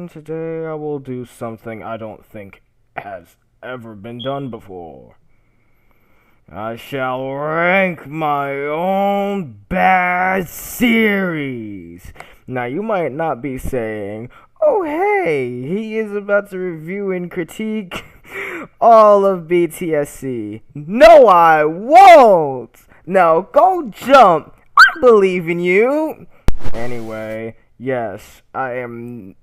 everyone, today I will do something I don't think has ever been done before. I shall rank my own bad series. Now you might not be saying, oh hey, he is about to review and critique all of BTSC. No, I won't! Now go jump! I believe in you! Anyway, yes, I'm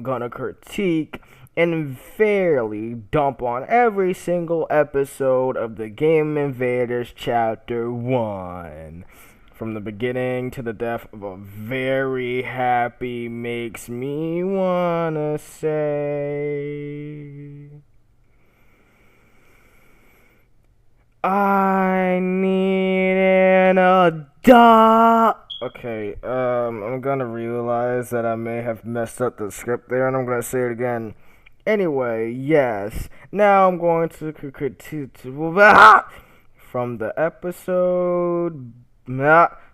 gonna critique and fairly dump on every single episode of the Game Invaders Chapter 1. From the beginning to the death of a very happy makes me wanna say I need an adult. Okay, I'm gonna realize that I may have messed up the script there, and I'm gonna say it again. Anyway, yes. Now I'm going to critique from the episode,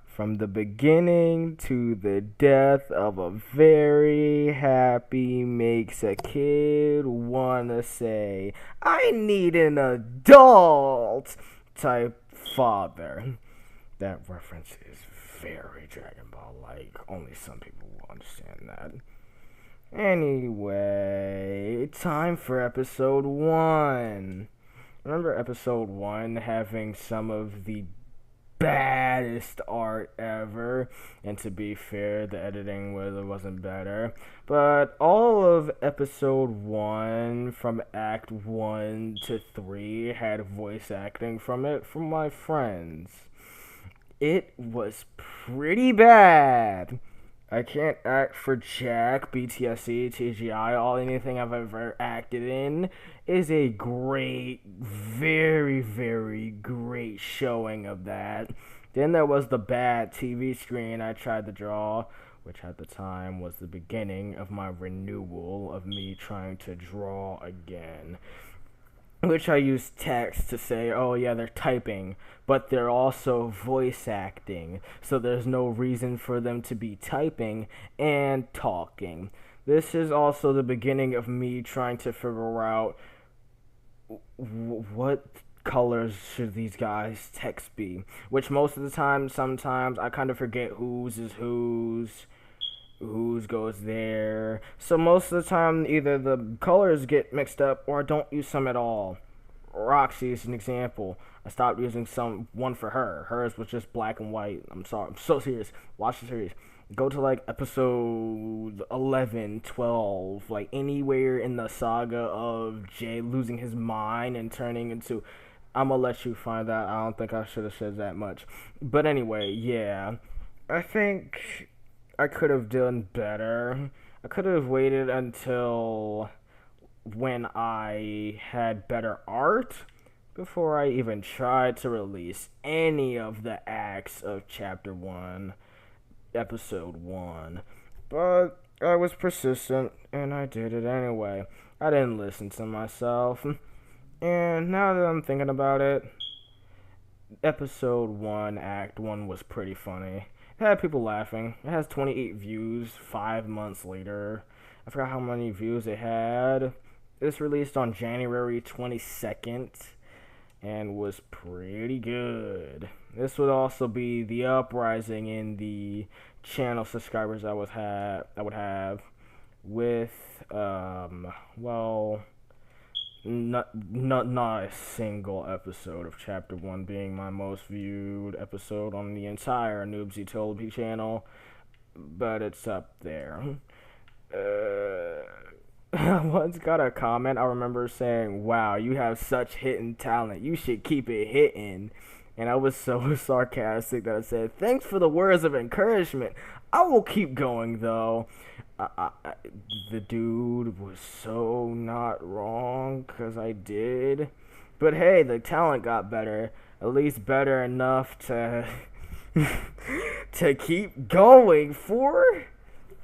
from the beginning to the death of a very happy makes a kid wanna say, I need an adult type father. That reference is very Dragon Ball like. Only some people will understand that. Anyway, time for episode 1. Remember episode 1 having some of the baddest art ever, and to be fair, the editing wasn't better, but all of episode 1 from act 1 to 3 had voice acting from my friends. It was pretty bad. I can't act for Jack, BTSC, TGI, anything I've ever acted in is a great, very, very great showing of that. Then there was the bad TV screen I tried to draw, which at the time was the beginning of my renewal of me trying to draw again. Which I use text to say, oh yeah, they're typing, but they're also voice acting, so there's no reason for them to be typing and talking. This is also the beginning of me trying to figure out what colors should these guys' text be, which most of the time, sometimes, I kind of forget whose is whose goes there. So most of the time, either the colors get mixed up or I don't use some at all. Roxy is an example. I stopped using one for her. Hers was just black and white. I'm sorry. I'm so serious. Watch the series. Go to like episode 11, 12, like anywhere in the saga of Jay losing his mind and turning into... I'm gonna let you find that. I don't think I should have said that much. But anyway, yeah. I think I could have done better. I could have waited until when I had better art before I even tried to release any of the acts of Chapter 1, Episode 1. But I was persistent, and I did it anyway. I didn't listen to myself. And now that I'm thinking about it, Episode 1, Act 1 was pretty funny. It had people laughing. It has 28 views 5 months later. I forgot how many views it had. This released on January 22nd and was pretty good. This would also be the uprising in the channel subscribers I would have with not a single episode of Chapter 1 being my most viewed episode on the entire noobsytolaby channel, but it's up there. I once got a comment I remember saying, wow, you have such hitting talent, you should keep it hitting. And I was so sarcastic that I said, thanks for the words of encouragement. I will keep going though. The dude was so not wrong, because I did. But hey, the talent got better. At least better enough to to keep going for,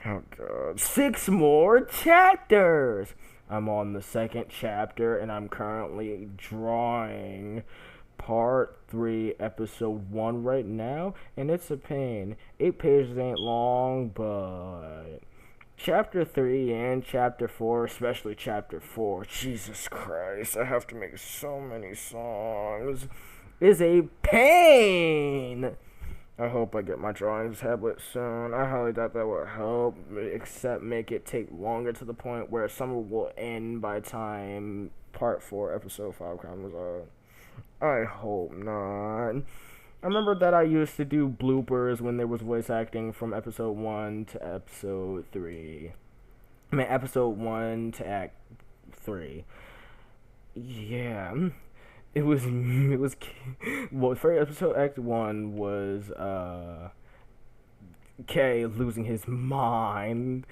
oh god, 6 more chapters. I'm on the 2nd chapter, and I'm currently drawing part 3, episode 1 right now, and it's a pain. 8 pages ain't long, but chapter 3 and chapter 4, especially chapter 4, Jesus Christ, I have to make so many songs, is a pain. I hope I get my drawing tablet soon. I highly doubt that will help, except make it take longer to the point where summer will end by time part 4, episode 5 comes out. I hope not. I remember that I used to do bloopers when there was voice acting from episode 1 to episode 3. I mean, episode 1 to act 3. Yeah. Well, first episode act 1 was Kay losing his mind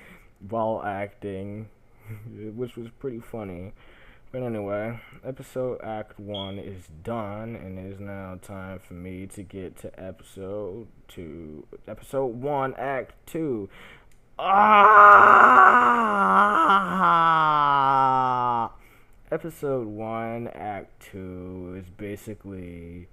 while acting, which was pretty funny. But anyway, episode act 1 is done, and it is now time for me to get to episode 2. Episode 1 act 2. Episode 1, Act 2 is basically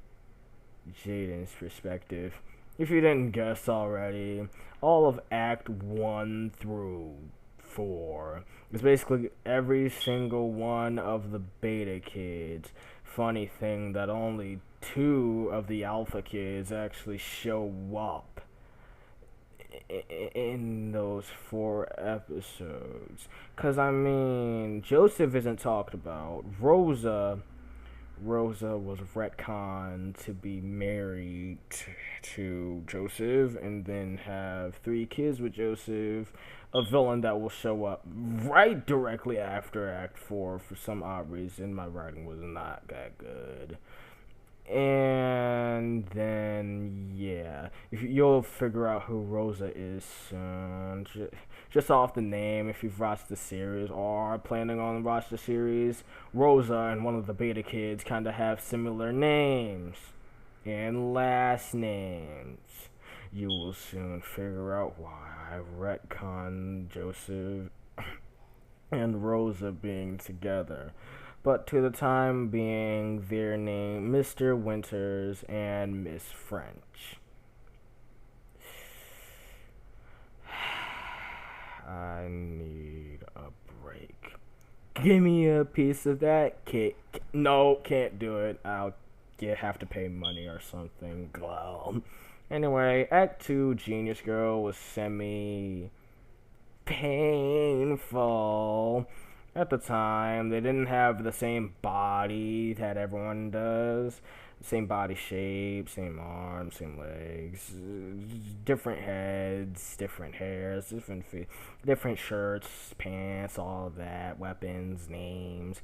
Jaden's perspective. If you didn't guess already, all of Act 1 through 4 is basically every single one of the beta kids. Funny thing that only 2 of the alpha kids actually show up in those 4 episodes. Cause I mean, Joseph isn't talked about. Rosa was retconned to be married to Joseph and then have 3 kids with Joseph, a villain that will show up right directly after Act 4 for some odd reason. My writing was not that good. And then, yeah, you'll figure out who Rosa is soon. Just off the name, if you've watched the series or are planning on watching the series, Rosa and one of the beta kids kind of have similar names and last names. You will soon figure out why I retconned Joseph and Rosa being together. But to the time being, they're named Mr. Winters and Miss French. I need a break. Give me a piece of that cake. No, can't do it. I'll have to pay money or something. Well, anyway, Act 2, Genius Girl was semi-painful. At the time, they didn't have the same body that everyone does. Same body shape, same arms, same legs, different heads, different hairs, different shirts, pants, all of that, weapons, names.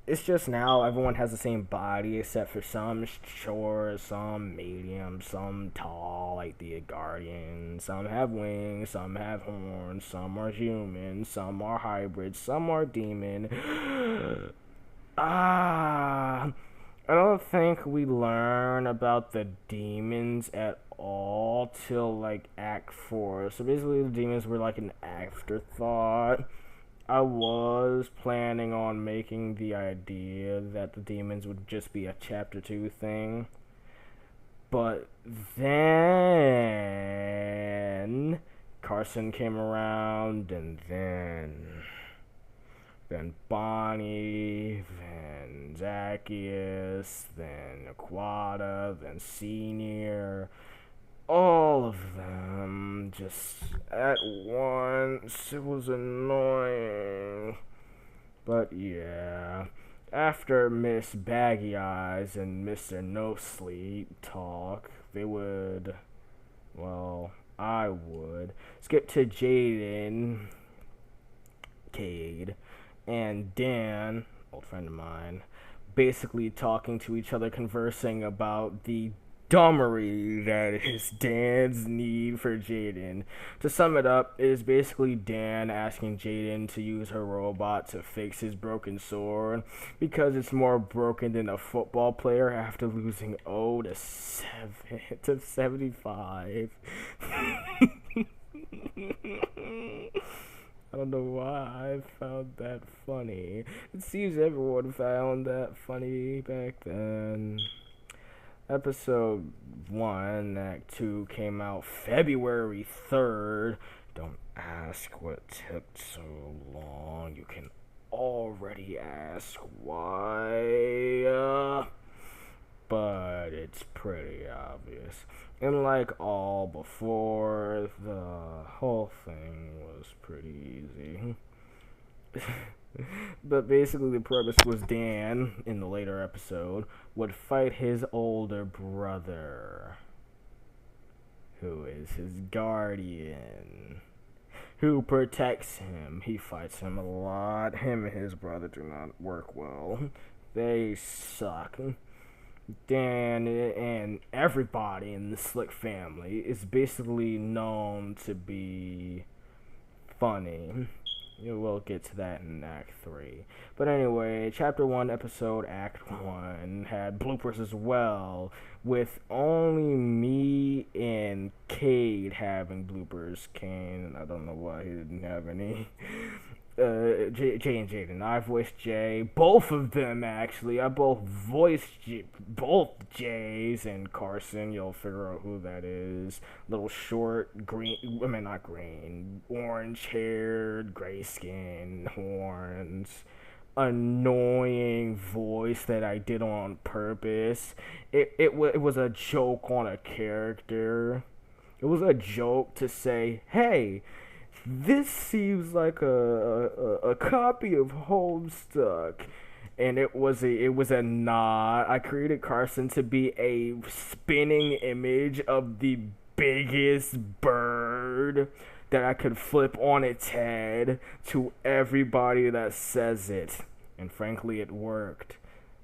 It's just now everyone has the same body except for some short, some medium, some tall, like the Guardians. Some have wings, some have horns, some are human, some are hybrid, some are demon. I don't think we learn about the demons at all till like Act 4. So basically the demons were like an afterthought. I was planning on making the idea that the demons would just be a chapter 2 thing. But then Carson came around, and then Bonnie, then Zacchaeus, then Aquata, then Senior. All of them just at once. It was annoying. But yeah, after Miss Baggy Eyes and Mr. No Sleep talk, I would skip to Jaden, Cade, and Dan, old friend of mine, basically talking to each other, conversing about the dumbery that is Dan's need for Jaden. To sum it up, it is basically Dan asking Jaden to use her robot to fix his broken sword because it's more broken than a football player after losing 0-75. I don't know why I found that funny. It seems everyone found that funny back then. Episode 1, Act 2 came out February 3rd. Don't ask what took so long. You can already ask why. But it's pretty obvious. And like all before, the whole thing was pretty easy. But basically, the premise was Dan, in the later episode, would fight his older brother, who is his guardian, who protects him. He fights him a lot. Him and his brother do not work well. They suck. Dan and everybody in the Slick family is basically known to be funny. We'll get to that in Act 3. But anyway, Chapter 1, Episode Act 1 had bloopers as well, with only me and Cade having bloopers. Kane, I don't know why he didn't have any. Jay and Jaden. I voiced Jay. Both of them, actually. I both voiced both Jays and Carson. You'll figure out who that is. Little short, green. I mean, not green. Orange-haired, gray-skinned, horns. Annoying voice that I did on purpose. It was a joke on a character. It was a joke to say, hey, this seems like a copy of Homestuck, and it was a nod. I created Carson to be a spinning image of the biggest bird that I could flip on its head to everybody that says it, and frankly, it worked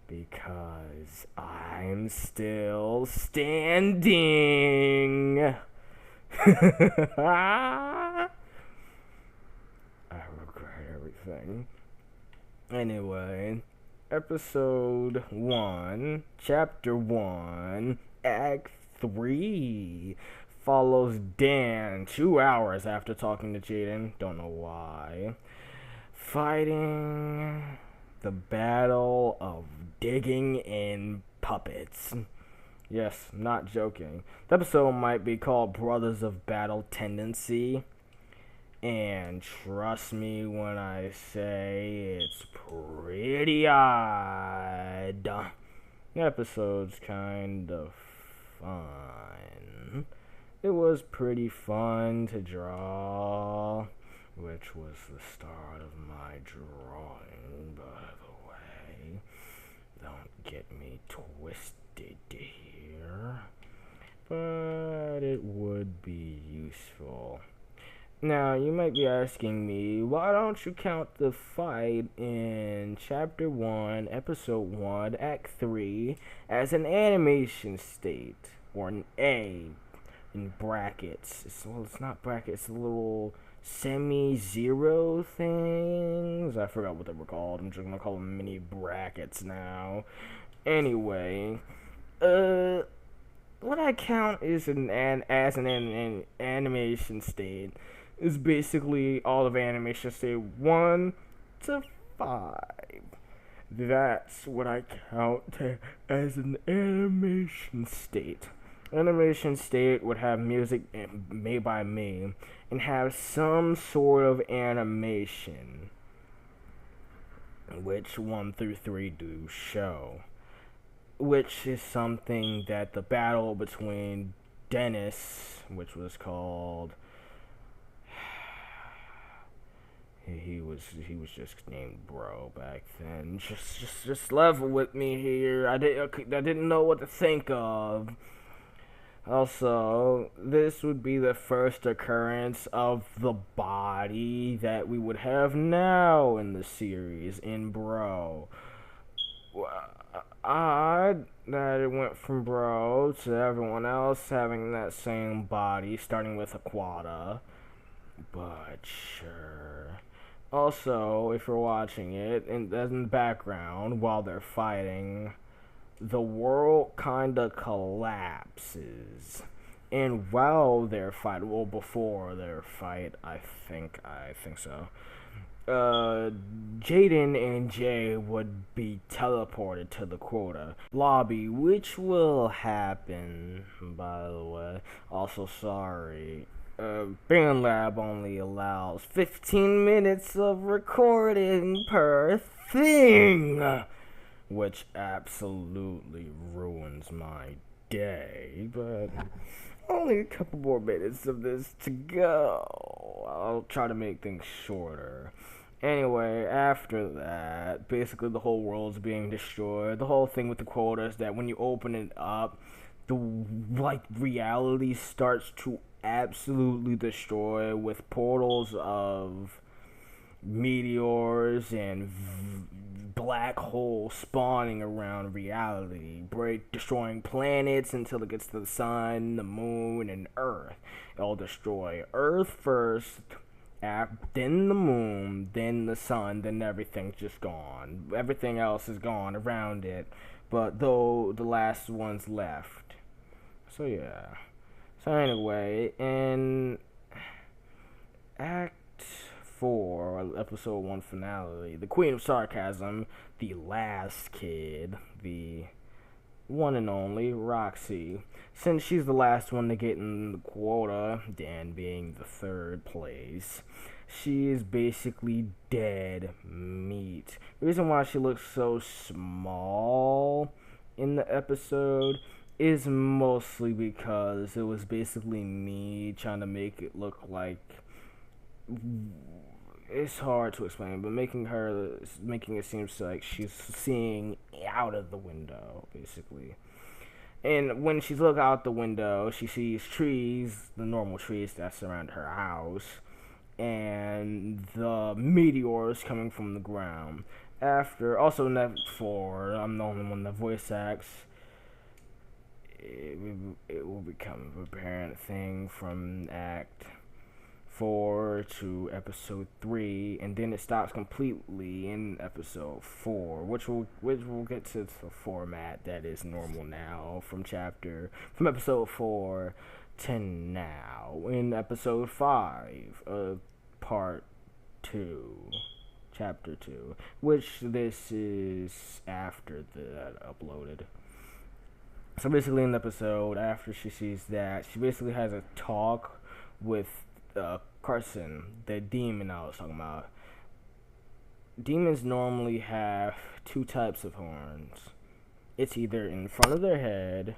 because I'm still standing. I regret everything. Anyway, Episode 1, Chapter 1, Act 3 follows Dan 2 hours after talking to Jaden, don't know why, fighting the Battle of Digging in Puppets. Yes, not joking. The episode might be called Brothers of Battle Tendency. And trust me when I say it's pretty odd. The episode's kind of fun. It was pretty fun to draw, which was the start of my drawing, by the way. Don't get me twisted here. But it would be useful. Now, you might be asking me, why don't you count the fight in Chapter 1, Episode 1, Act 3 as an animation state, or an A in brackets? It's not brackets, it's little semi-zero things. I forgot what they were called. I'm just going to call them mini brackets now. Anyway, what I count is as an animation state is basically all of animation state 1 to 5. That's what I count as an animation state. Animation state would have music made by me and have some sort of animation, which 1 through 3 do show, which is something that the battle between Dennis, which was called, he was just named Bro back then. Just level with me here. I didn't know what to think of. Also, this would be the first occurrence of the body that we would have now in the series in Bro. Odd that it went from Bro to everyone else having that same body, starting with Aquata. But sure. Also, if you're watching it, in the background, while they're fighting, the world kinda collapses. And while they're fighting, before their fight, I think so, Jaden and Jay would be teleported to the quota lobby, which will happen, by the way. Also, sorry. Band Lab only allows 15 minutes of recording per thing, which absolutely ruins my day, but only a couple more minutes of this to go. I'll try to make things shorter. Anyway, after that, basically the whole world's being destroyed. The whole thing with the quota is that when you open it up, the reality starts to absolutely destroy with portals of meteors and black holes spawning around reality, destroying planets until it gets to the sun, the moon, and Earth. It'll destroy Earth first, then the moon, then the sun, then everything's just gone. Everything else is gone around it, but though the last one's left. So yeah. So anyway, in Act 4, Episode 1 finale, the Queen of Sarcasm, the last kid, the one and only Roxy, since she's the last one to get in the quota, Dan being the third place, she is basically dead meat. The reason why she looks so small in the episode is mostly because it was basically me trying to make it look like, it's hard to explain, but making it seem like she's seeing out of the window, basically. And when she looks out the window, she sees trees, the normal trees that surround her house, and the meteors coming from the ground. Also in Act 4, I'm the only one that voice acts. It will become a apparent thing from Act 4 to Episode 3, and then it stops completely in Episode 4, which will get to the format that is normal now from Episode 4 to now in Episode 5 of Part 2, Chapter 2, which this is after that uploaded. So basically in the episode, after she sees that, she basically has a talk with Carson, the demon I was talking about. Demons normally have two types of horns. It's either in front of their head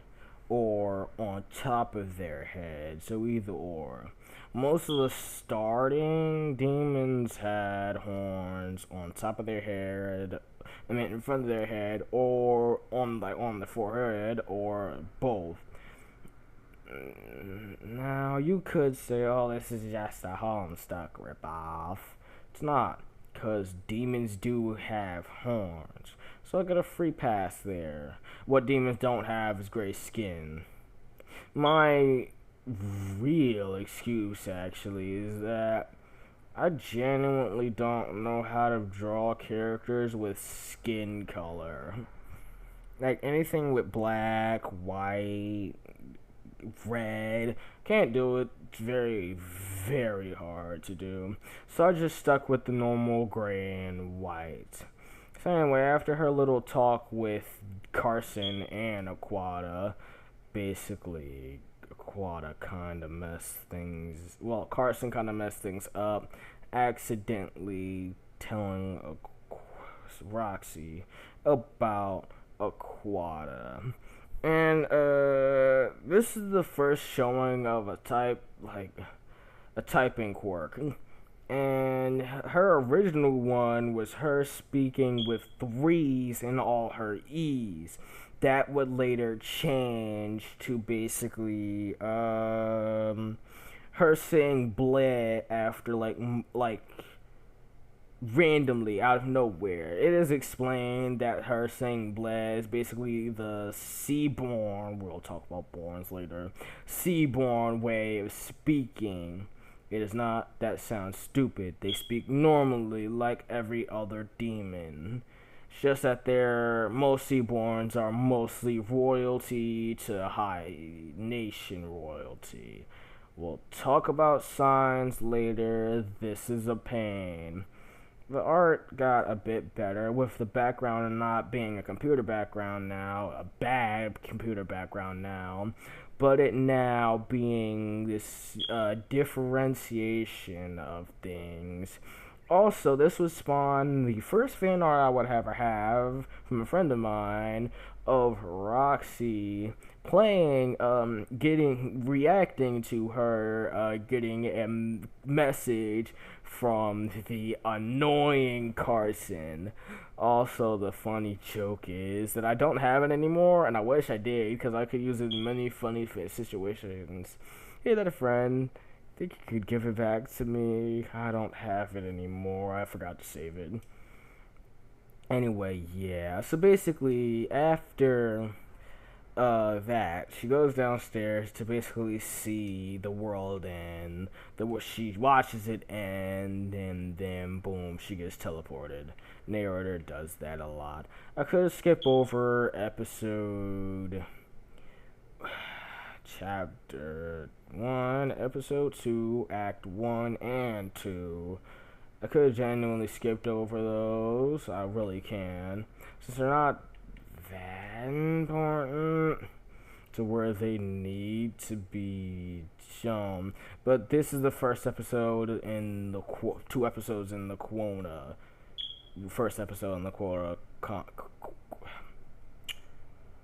or on top of their head, so either or. Most of the starting demons had horns on top of their head, in front of their head, or on the forehead, or both. Now, you could say, oh, this is just a Homestuck ripoff. It's not, because demons do have horns. So I got a free pass there. What demons don't have is gray skin. My real excuse, actually, is that I genuinely don't know how to draw characters with skin color. Like, anything with black, white, red, can't do it. It's very, very hard to do. So I just stuck with the normal gray and white. So anyway, after her little talk with Carson and Aquata, basically Aquata kind of messed things, Carson kind of messed things up, accidentally telling Roxy about Aquata. And this is the first showing of a typing quirk. And her original one was her speaking with threes in all her E's. That would later change to basically her saying bleh after like randomly out of nowhere. It is explained that her saying bleh is basically the Seaborn, we'll talk about Borns later, Seaborn way of speaking. It is not, that sounds stupid. They speak normally like every other demon. It's just that most Seaborns are mostly royalty to high nation royalty. We'll talk about signs later. This is a pain. the art got a bit better with the background not being a computer background now, a bad computer background now, but it now being this differentiation of things. Also, this would spawn the first fan art I would ever have from a friend of mine of Roxy playing, reacting to her, getting a message from the annoying Carson. Also, the funny joke is that I don't have it anymore, and I wish I did because I could use it in many funny situations. Hey, that a friend. Think you could give it back to me? I don't have it anymore. I forgot to save it. Anyway, yeah. So basically, after that, she goes downstairs to basically see the world end. She watches it end, and then boom, she gets teleported. Narrator does that a lot. I could skip over episode chapter 1, episode 2, act 1 and 2. I could have genuinely skipped over those. I really can. Since they're not that important to where they need to be shown. But this is the first episode in the 2 episodes in the quota. First episode in the quota.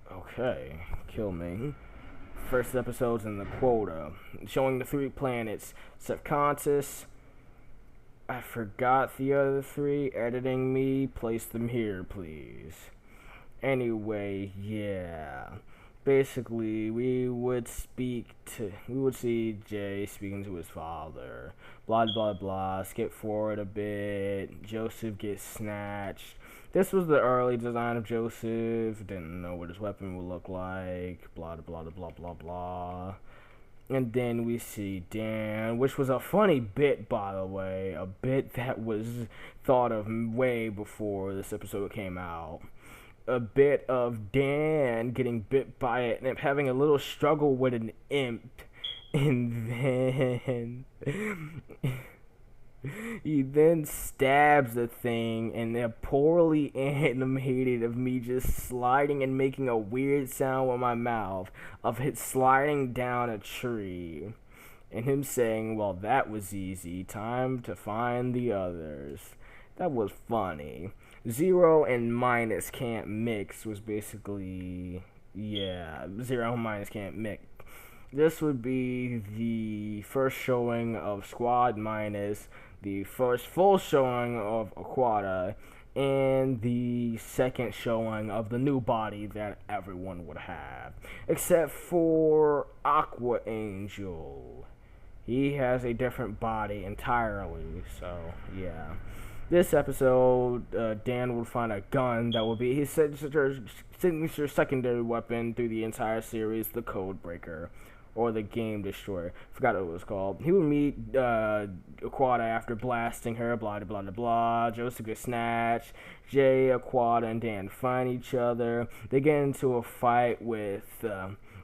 Okay, kill me. First episodes in the quota, showing the 3 planets. Subconscious. I forgot the other 3. Editing me. Place them here, please. Anyway, yeah. Basically, we would see Jay speaking to his father. Blah blah blah. Skip forward a bit. Joseph gets snatched. This was the early design of Joseph. Didn't know what his weapon would look like. Blah blah blah blah blah blah. And then we see Dan, which was a funny bit, by the way. A bit that was thought of way before this episode came out. A bit of Dan getting bit by it and having a little struggle with an imp. And then he then stabs the thing, and they're poorly animated of me just sliding and making a weird sound with my mouth of it sliding down a tree. And him saying, well, that was easy. Time to find the others. That was funny. 0 and minus can't mix was basically, yeah, 0 and minus can't mix. This would be the first showing of Squad Minus, the first full showing of Aquata, and the second showing of the new body that everyone would have. Except for Aqua Angel. He has a different body entirely, so yeah. This episode, Dan would find a gun that would be his signature secondary weapon through the entire series, the Codebreaker, or the Game Destroyer. Forgot what it was called. He would meet Aquata after blasting her, blah, blah, blah, blah. Joseph gets snatched. Jay, Aquata, and Dan find each other. They get into a fight with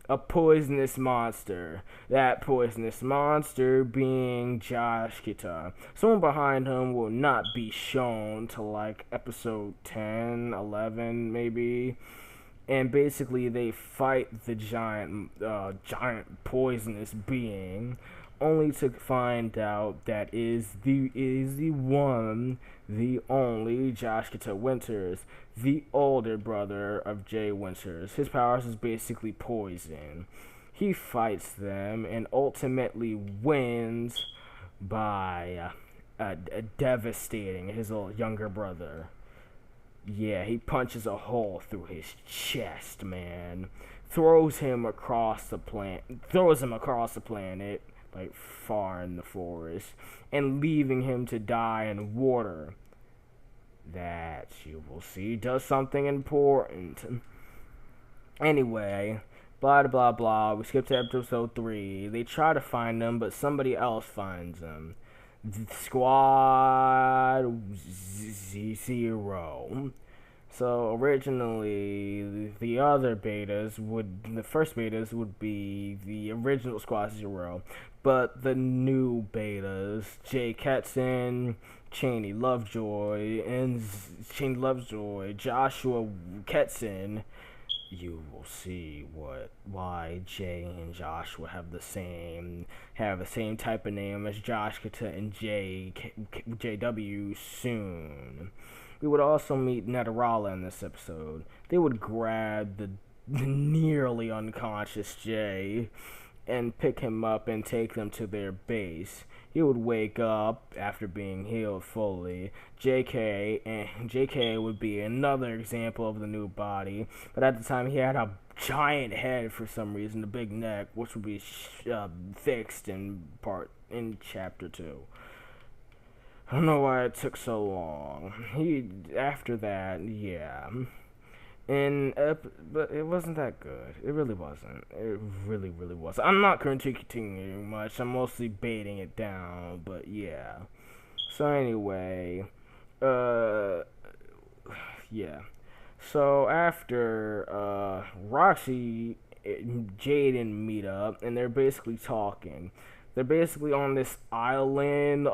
a poisonous monster. That poisonous monster being Josh Kita. Someone behind him will not be shown till like episode 10, 11 maybe. And basically they fight the giant poisonous being, only to find out that is the one, the only Josh Kita Winters, the older brother of Jay Winters. His powers is basically poison. He fights them and ultimately wins by devastating his little younger brother. Yeah, he punches a hole through his chest, man. Throws him across the planet, like far in the forest, and leaving him to die in water. That, you will see, does something important. Anyway, blah blah blah, we skip to episode 3. They try to find him, but somebody else finds him. Squad 0. So originally, the first betas would be the original Squad 0, but the new betas, Jay Ketson, Cheney Lovejoy, Joshua Ketson, you will see why Jay and Joshua have the same type of name as Josh Kata and JW soon. We would also meet Netarala in this episode. They would grab the nearly unconscious Jay and pick him up and take them to their base. He would wake up after being healed fully. JK would be another example of the new body, but at the time he had a giant head for some reason, a big neck, which would be fixed in chapter 2. I don't know why it took so long. After that, yeah. But it wasn't that good. It really wasn't. It really, really was. I'm not critiquing it much. I'm mostly baiting it down. But yeah. So anyway, yeah. So after Roxy, Jaden meet up, and they're basically talking. They're basically on this island,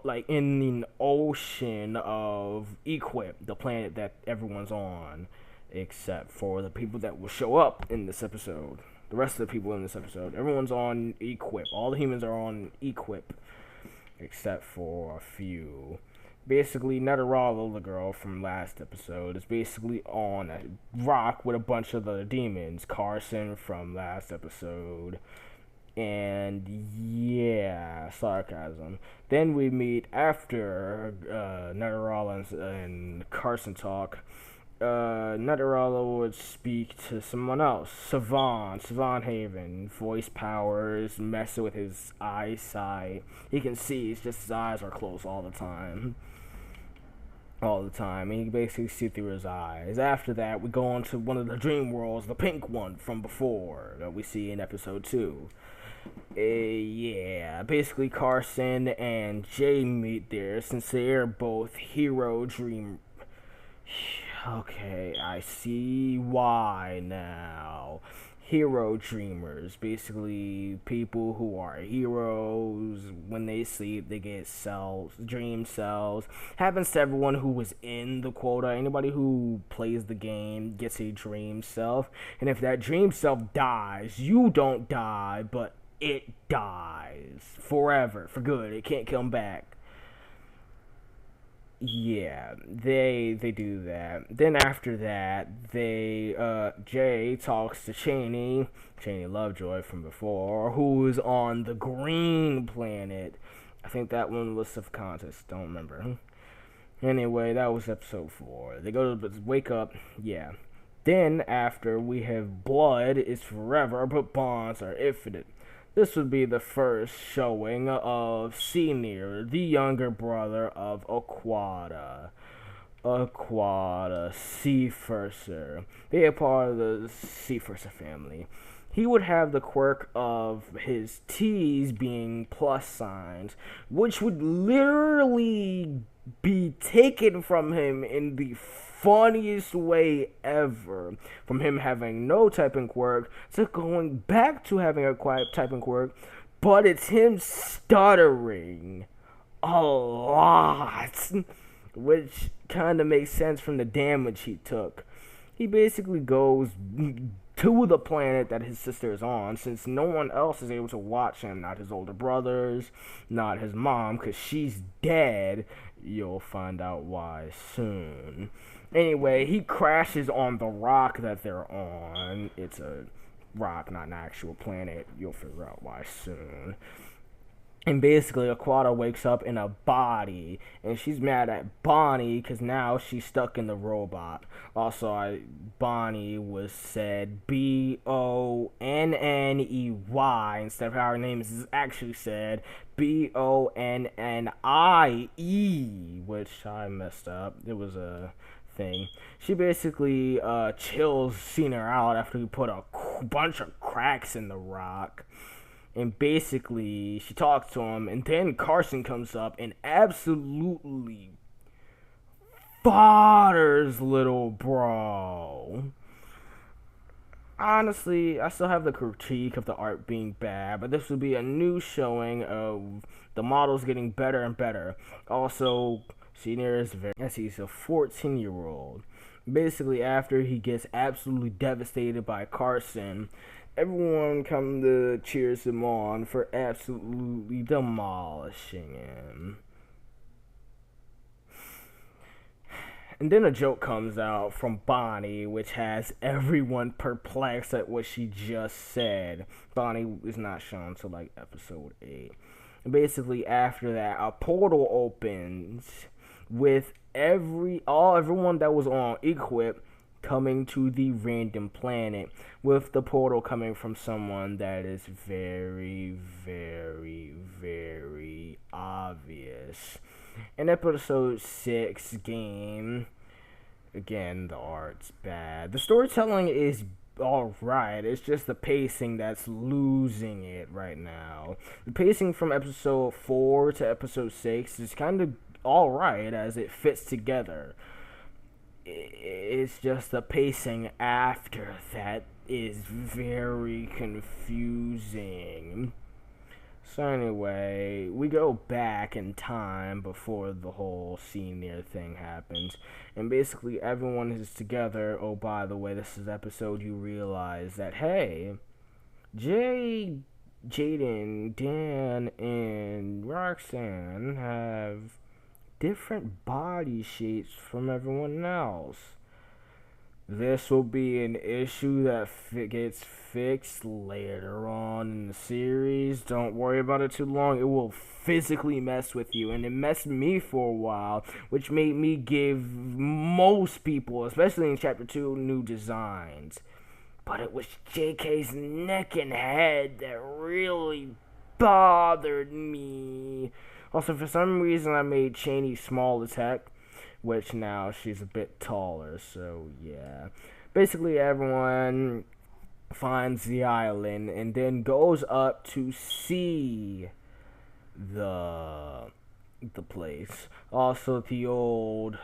like in the ocean of Equip, the planet that everyone's on, except for the people that will show up in this episode. The rest of the people in this episode, everyone's on Equip. All the humans are on Equip, except for a few. Basically, Netarala, the girl from last episode, is basically on a rock with a bunch of the demons. Carson from last episode. And yeah, sarcasm. Then we meet after Netarala and Carson talk. Netarala would speak to someone else. Savon Haven. Voice powers, messing with his eyesight. He can see, it's just his eyes are closed all the time. And he can basically see through his eyes. After that, we go on to one of the dream worlds, the pink one from before, that we see in episode 2. Yeah, basically Carson and Jay meet there since they're both hero dream. Okay, I see why now. Hero dreamers, basically people who are heroes. When they sleep, they get dream cells. Happens to everyone who was in the quota. Anybody who plays the game gets a dream self, and if that dream self dies, you don't die, but it dies forever, for good. It can't come back. Yeah, they do that. Then after that, Jay talks to Cheney Lovejoy from before, who is on the green planet. I think that one was of contest. Don't remember. Anyway, that was episode 4. They go to wake up. Yeah. Then after we have blood is forever, but bonds are infinite. This would be the first showing of Senior, the younger brother of Aquata, Seafurser. They are part of the Seafurser family. He would have the quirk of his T's being plus signs, which would literally be taken from him in the funniest way ever. From him having no typing quirk to going back to having a quiet typing quirk, but it's him stuttering a lot, which kind of makes sense from the damage he took. He basically goes to the planet that his sister is on, since no one else is able to watch him. Not his older brothers, not his mom, because she's dead. You'll find out why soon. Anyway, he crashes on the rock that they're on. It's a rock, not an actual planet. You'll figure out why soon. And basically, Aquata wakes up in a body, and she's mad at Bonnie because now she's stuck in the robot. Also, Bonnie was said B-O-N-N-E-Y instead of how her name is actually said B-O-N-N-I-E, which I messed up. It was a thing. She basically chills Cena out after he put a bunch of cracks in the rock. And basically, she talks to him, and then Carson comes up and absolutely fodders little bro. honestly, I still have the critique of the art being bad, but this would be a new showing of the models getting better and better. Also, Senior is very, as he's a 14-year-old. Basically, after he gets absolutely devastated by Carson, everyone come to cheers him on for absolutely demolishing him. And then a joke comes out from Bonnie, which has everyone perplexed at what she just said. Bonnie is not shown until like episode 8. And basically, after that, a portal opens with everyone that was on Equip coming to the random planet, with the portal coming from someone that is very, very, very obvious. In episode 6 game, again, the art's bad. The storytelling is alright. It's just the pacing that's losing it right now. The pacing from episode 4 to episode 6 is kind of alright as it fits together. It's just the pacing after that is very confusing. So anyway, we go back in time before the whole Senior thing happens, and basically everyone is together. Oh, by the way, this is episode you realize that, hey, Jay, Jaden, Dan, and Roxanne have different body shapes from everyone else. This will be an issue that gets fixed later on in the series. Don't worry about it too long. It will physically mess with you. And it messed me for a while, which made me give most people, especially in Chapter 2, new designs. But it was JK's neck and head that really bothered me. Also, for some reason, I made Cheney small as heck, which now she's a bit taller, so yeah. Basically, everyone finds the island and then goes up to see the place. Also, the old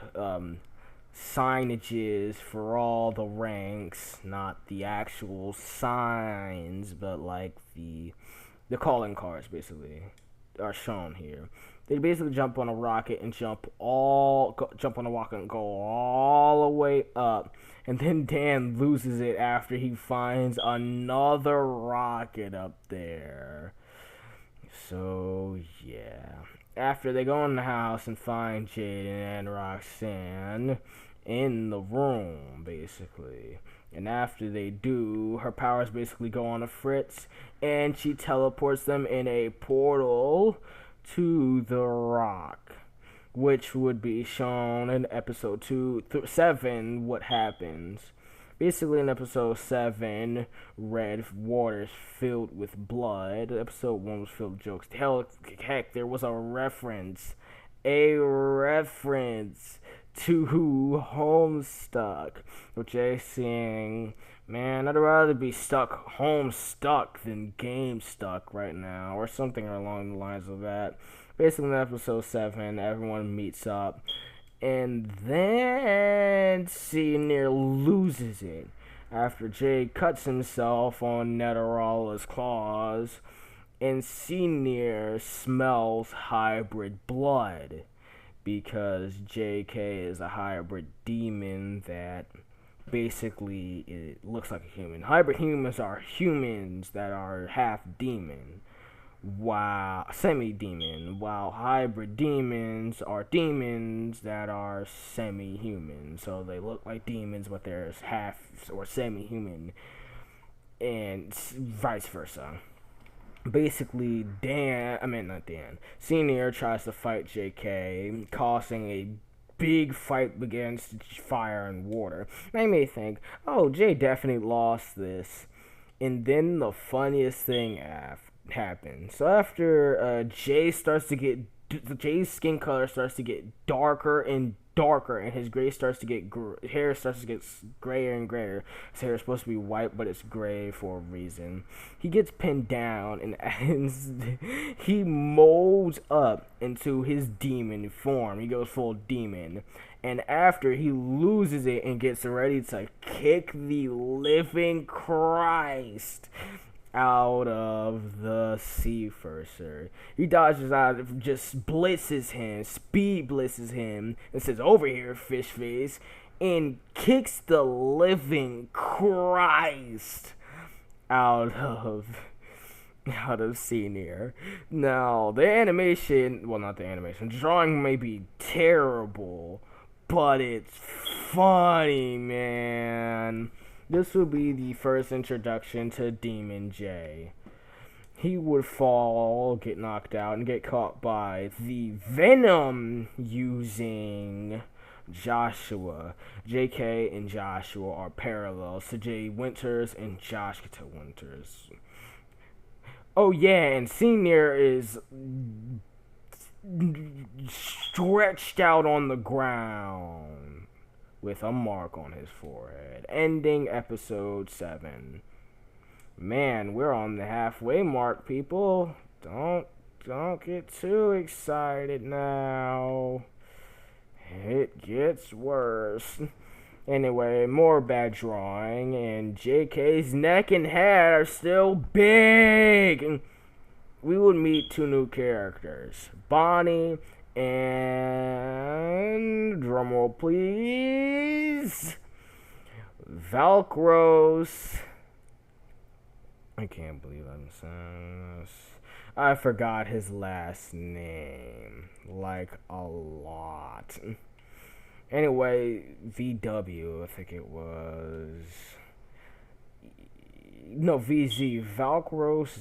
signages for all the ranks, not the actual signs, but like the calling cards, basically, are shown here. They basically jump on a rocket and jump on a rocket and go all the way up. And then Dan loses it after he finds another rocket up there. So, yeah. After they go in the house and find Jaden and Roxanne in the room, basically. And after they do, her powers basically go on a fritz, and she teleports them in a portal to the rock, which would be shown in episode 7 what happens. Basically, in episode 7, red water's filled with blood. Episode 1 was filled with jokes. Heck, there was a reference to Homestuck, which is saying, man, I'd rather be Homestuck than game stuck right now, or something along the lines of that. Basically, in episode 7, everyone meets up, and then Senior loses it after Jay cuts himself on Neterala's claws, and Senior smells hybrid blood, because JK is a hybrid demon that basically it looks like a human. Hybrid humans are humans that are half demon, while semi-demon, while hybrid demons are demons that are semi-human. So they look like demons, but they're half or semi-human, and vice versa. Basically, Senior tries to fight JK, causing a big fight against fire and water. And I may think, oh, Jay definitely lost this. And then the funniest thing happens. So after Jay's skin color starts to get darker and darker, and his gray starts to get hair starts to get grayer and grayer. His hair is supposed to be white, but it's gray for a reason. He gets pinned down, and he molds up into his demon form. He goes full demon. And after he loses it and gets ready to kick the living Christ out of the sea firster, he dodges out, just blitzes him, speed blitzes him, and says, "Over here, fish face," and kicks the living Christ out of Senior. Now, the animation, well, not the animation, drawing may be terrible, but it's funny, man. This will be the first introduction to Demon J. He would fall, get knocked out, and get caught by the Venom using Joshua. JK and Joshua are parallel to Jay Winters and Josh Winters. Oh yeah, and Senior is stretched out on the ground with a mark on his forehead. Ending episode 7. Man, we're on the halfway mark, people. Don't get too excited now. It gets worse. Anyway, more bad drawing, and JK's neck and head are still big. We would meet 2 new characters, Bonnie and, drumroll please, Valkyros. I can't believe I'm saying this. I forgot his last name, like a lot. Anyway, VW, I think it was. No, VZ, Valkyros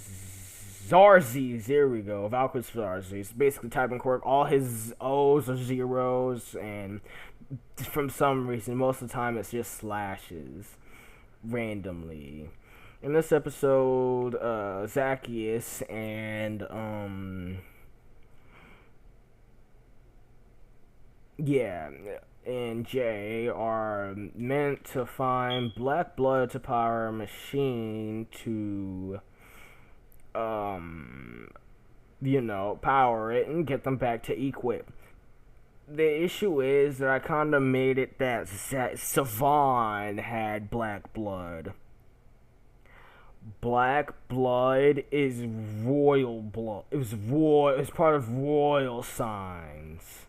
Zarzis. There we go, Valkyros Zarzis. Basically, typing quirk, all his O's are zeros, and from some reason, most of the time, it's just slashes randomly. In this episode, Zacchaeus and Jay are meant to find black blood to power a machine to power it and get them back to Equip. The issue is that I kind of made it that Savan had black blood. Black blood is royal blood. It was part of royal signs.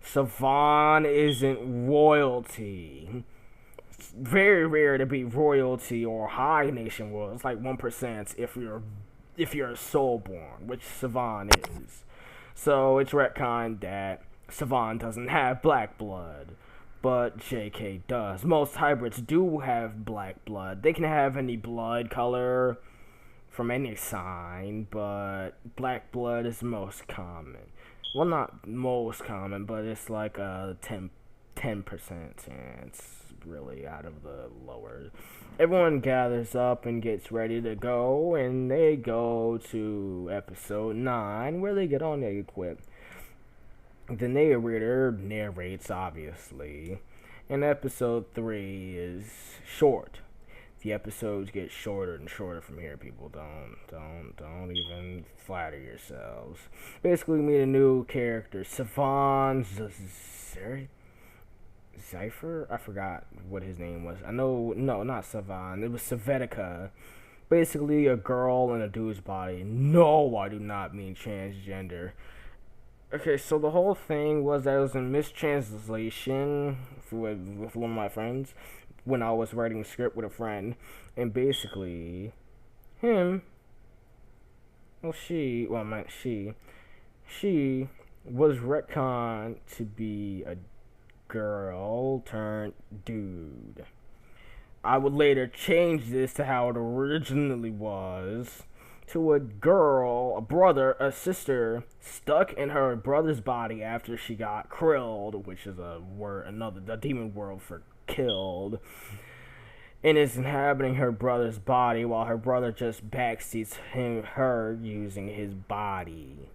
Savan isn't royalty. It's very rare to be royalty or high nation world. It's like 1% if you're soulborn, which Savan is. So it's retconned that Savan doesn't have black blood, but JK does. Most hybrids do have black blood. They can have any blood color from any sign, but black blood is most common. Well, not most common, but it's like a 10% chance, really, out of the lower. Everyone gathers up and gets ready to go, and they go to episode 9, where they get on the Equip. The narrator narrates, obviously, and episode 3 is short. The episodes get shorter and shorter from here, people. Don't even flatter yourselves. Basically, we meet a new character, Savan Zypher? I forgot what his name was. No, not Savan. It was Savetica. Basically, a girl in a dude's body. No, I do not mean transgender. Okay, so the whole thing was that it was a mistranslation with one of my friends when I was writing a script with a friend, and basically, she was retconned to be a girl turned dude. I would later change this to how it originally was, to a girl, a sister, stuck in her brother's body after she got krilled, which is a demon world for killed, and is inhabiting her brother's body while her brother just backseats her using his body.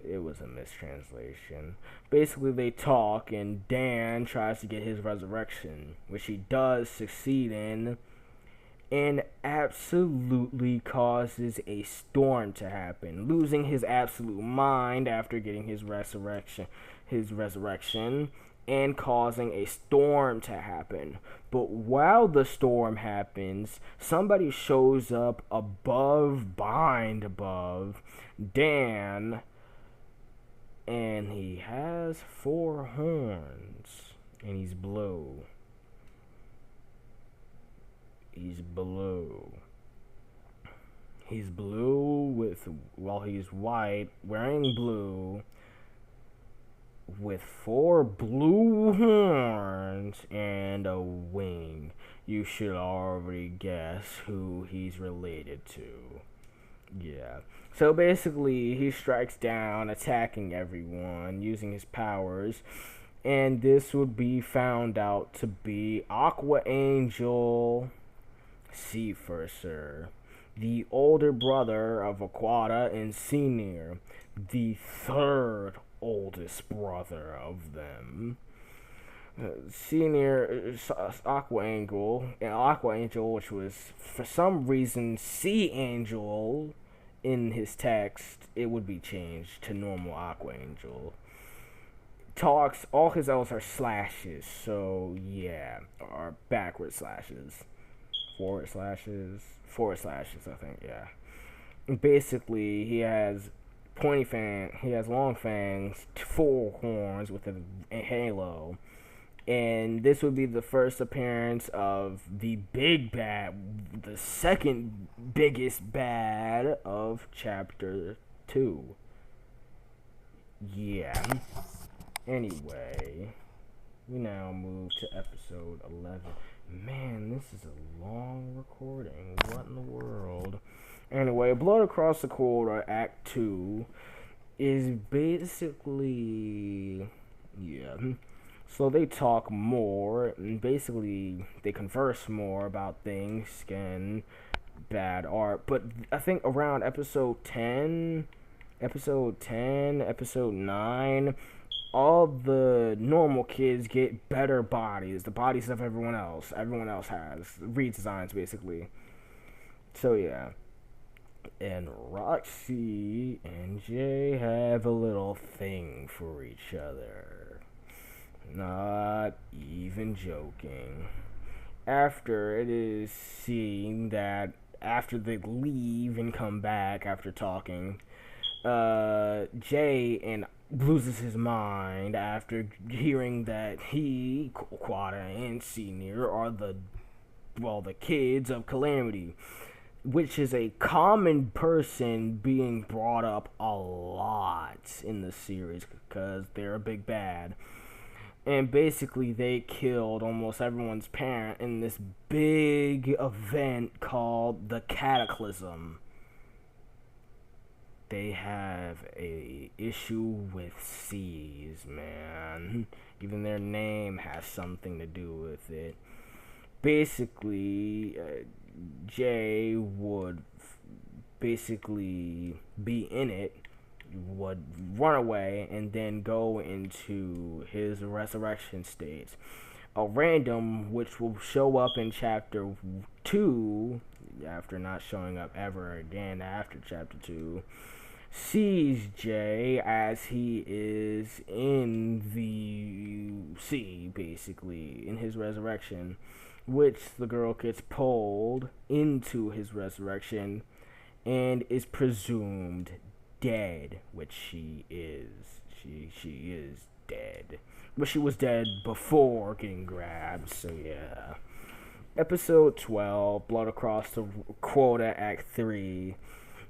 It was a mistranslation. Basically, they talk, and Dan tries to get his resurrection, which he does succeed in, and absolutely causes a storm to happen, losing his absolute mind after getting his resurrection, and causing a storm to happen. But while the storm happens, somebody shows up behind above Dan, and he has 4 horns, and he's blue. He's blue. He's blue he's white, wearing blue, with 4 blue horns and a wing. You should already guess who he's related to. Yeah. So basically, he strikes down, attacking everyone, using his powers. And this would be found out to be Aqua Angel Seaforcer, the older brother of Aquata and Senior, the third oldest brother of them. Senior Aqua Angel, which was for some reason Sea Angel in his text, it would be changed to normal Aqua Angel. Talks, all his L's are slashes, so yeah, or backward slashes. Forward slashes, I think, yeah. Basically, he has long fangs, 4 horns with a halo, and this would be the first appearance of the big bad, the second biggest bad of chapter 2. Yeah. Anyway, we now move to episode 11. Man, this is a long recording. What in the world? Anyway, Blood Across the Corridor, Act 2, is basically... yeah. So they talk more, and basically they converse more about things and bad art. But I think around episode 10, episode 9... all the normal kids get better bodies, the bodies of everyone else has redesigns, basically. So yeah, and Roxy and Jay have a little thing for each other, not even joking. After it is seen that after they leave and come back after talking, Jay and loses his mind after hearing that he, Quada, and Senior are the kids of Calamity, which is a common person being brought up a lot in the series because they're a big bad. And basically, they killed almost everyone's parent in this big event called the Cataclysm. They have a issue with seas, man. Even their name has something to do with it. Basically, Jay would basically be in it, would run away, and then go into his resurrection state. A random, which will show up in chapter 2, after not showing up ever again after chapter 2, sees Jay as he is in the sea, basically, in his resurrection, which the girl gets pulled into his resurrection and is presumed dead, which she is. She is dead. But she was dead before getting grabbed, so yeah. Episode 12, Blood Across the Quota, Act 3,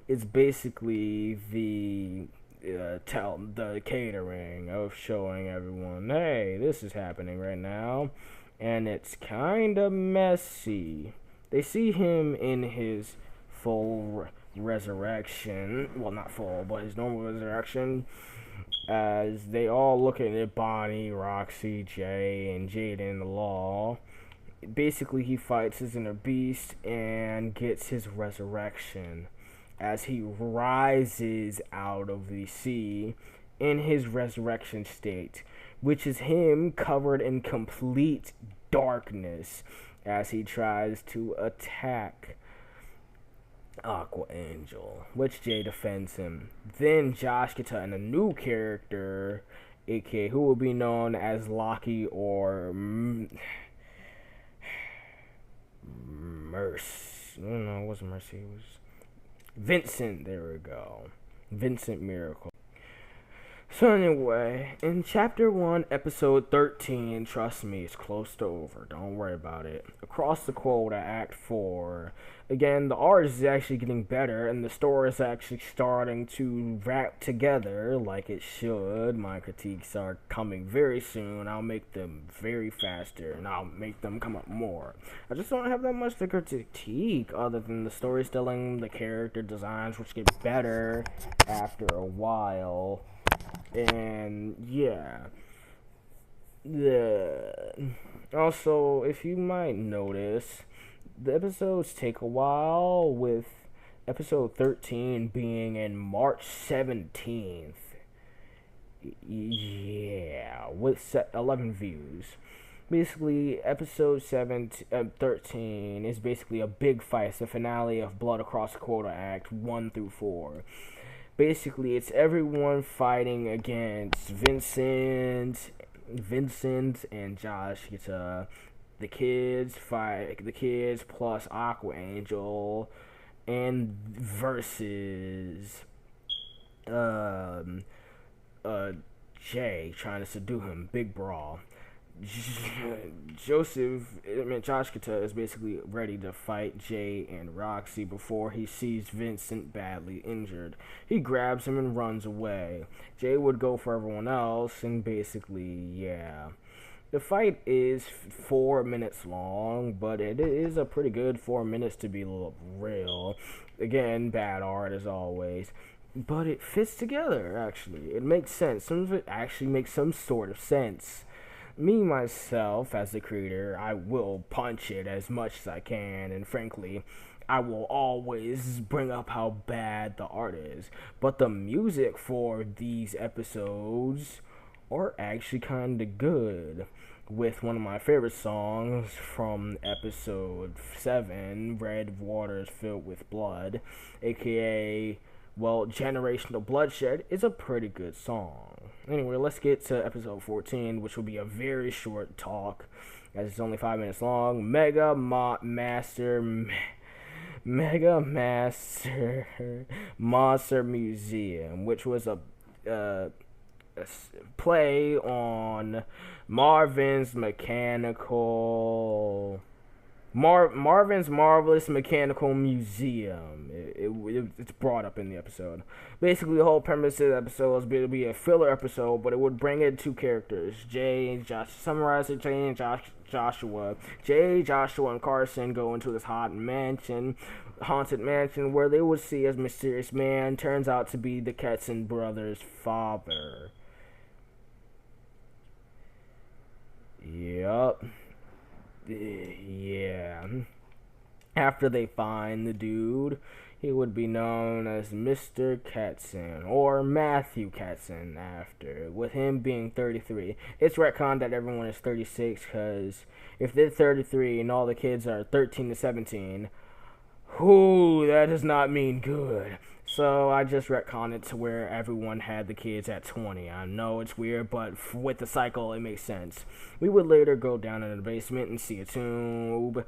is basically the catering of showing everyone, hey, this is happening right now, and it's kind of messy. They see him in his full resurrection, well, not full, but his normal resurrection, as they all look at Bonnie, Roxy, Jay, and Jaden the Law. Basically, he fights his inner beast and gets his resurrection. as he rises out of the sea in his resurrection state, which is him covered in complete darkness as he tries to attack Aqua Angel, which Jay defends him. Then Josh gets in a new character, aka who will be known as Locky or Mercy. No, it wasn't Mercy. It was Vincent. There we go. Vincent Miracle. So anyway, in Chapter 1, Episode 13, trust me, it's close to over. Don't worry about it. Across the Quota, Act 4. Again, the art is actually getting better, and the story is actually starting to wrap together like it should. My critiques are coming very soon. I'll make them very faster, and I'll make them come up more. I just don't have that much to critique other than the storytelling, the character designs, which get better after a while. And yeah, also, if you might notice, the episodes take a while, with episode 13 being in March 17th. Yeah, with 11 views. Basically, episode 13 is basically a big fight. It's the finale of Blood Across the Quota Act 1 through 4. Basically, it's everyone fighting against Vincent and Josh. It's the kids plus Aqua Angel, and versus Jay trying to subdue him. Big brawl. Josh Kita is basically ready to fight Jay and Roxy before he sees Vincent badly injured. He grabs him and runs away. Jay would go for everyone else, and basically, yeah. The fight is 4 minutes long, but it is a pretty good 4 minutes to be real. Again, bad art as always. But it fits together, actually. It makes sense. Some of it actually makes some sort of sense. Me, myself, as the creator, I will punch it as much as I can, and frankly, I will always bring up how bad the art is. But the music for these episodes are actually kind of good, with one of my favorite songs from episode 7, Red Waters Filled with Blood, aka, well, Generational Bloodshed, is a pretty good song. Anyway, let's get to episode 14, which will be a very short talk, as it's only 5 minutes long. Mega Master Monster Museum, which was a play on Marvin's Marvelous Mechanical Museum. It's brought up in the episode. Basically, the whole premise of the episode was to be a filler episode, but it would bring in two characters, Jay and Josh. Summarize it, Jay and Joshua. Jay, Joshua, and Carson go into this haunted mansion, where they would see a mysterious man turns out to be the Ketson brothers' father. Yup. Yeah. After they find the dude, he would be known as Mr. Ketson, or Matthew Ketson after, with him being 33. It's retconned that everyone is 36, because if they're 33 and all the kids are 13 to 17, that does not mean good. So I just retconned it to where everyone had the kids at 20. I know it's weird, but with the cycle, it makes sense. We would later go down in the basement and see a tomb.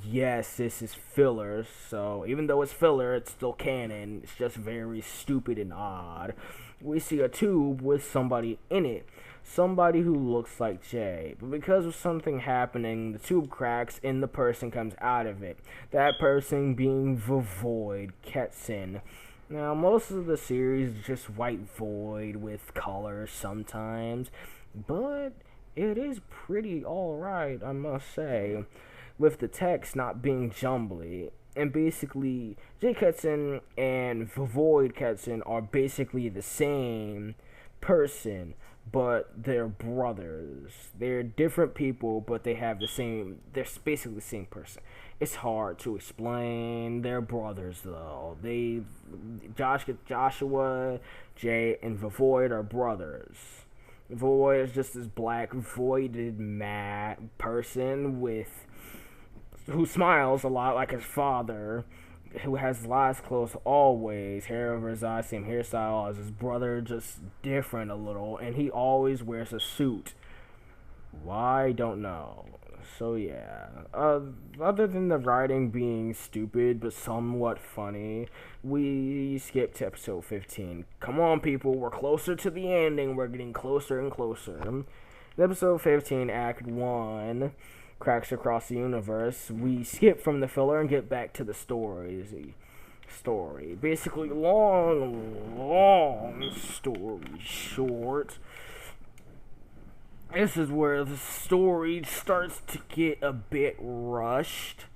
Yes, this is filler, so even though it's filler, it's still canon. It's just very stupid and odd. We see a tube with somebody in it. Somebody who looks like Jay. But because of something happening, the tube cracks and the person comes out of it. That person being the Void, Ketson. Now, most of the series is just white void with color sometimes, but it is pretty alright, I must say, with the text not being jumbly. And basically, Jay Ketson and the Void Ketson are basically the same person, but they're brothers. They're different people, but they have the same. They're basically the same person. It's hard to explain. They're brothers though. Joshua, Jay, and Void are brothers. Void is just this black, voided, mad person who smiles a lot like his father, who has his eyes closed always, hair over his eyes, same hairstyle as his brother, just different a little, and he always wears a suit. Why? Don't know. So yeah, other than the writing being stupid but somewhat funny, we skipped to episode 15. Come on, people, we're closer to the ending. We're getting closer and closer. In episode 15, Act 1, Cracks Across the Universe, we skip from the filler and get back to the story. Basically, long story short, this is where the story starts to get a bit rushed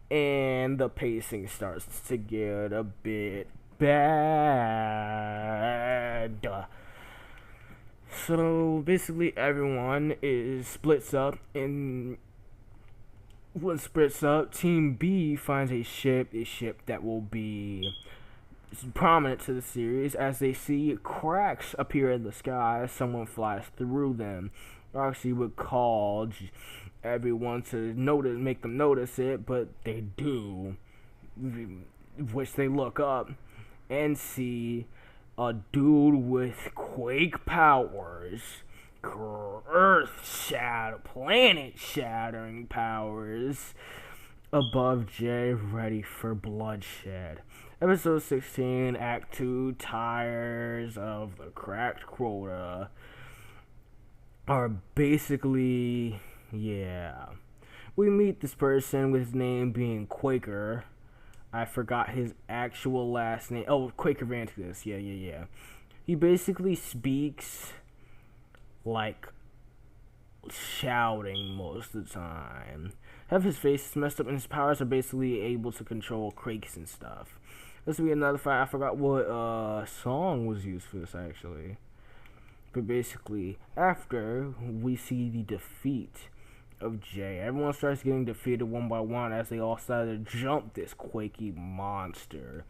and the pacing starts to get a bit bad. So basically everyone splits up. Team B finds a ship that will be prominent to the series as they see cracks appear in the sky as someone flies through them. Roxy would call everyone to make them notice it, but they do, which they look up and see a dude with quake powers, planet-shattering powers above Jay, ready for bloodshed. Episode 16, Act 2, Tires of the Cracked Quota, are basically, we meet this person with his name being Quaker. I forgot his actual last name. Oh, Quaker Vanticus. Yeah. He basically speaks like shouting most of the time. Have his face messed up, and his powers are basically able to control quakes and stuff. This will be another fight. I forgot what song was used for this actually. But basically, after we see the defeat of Jay, everyone starts getting defeated one by one as they all start to jump this quaky monster.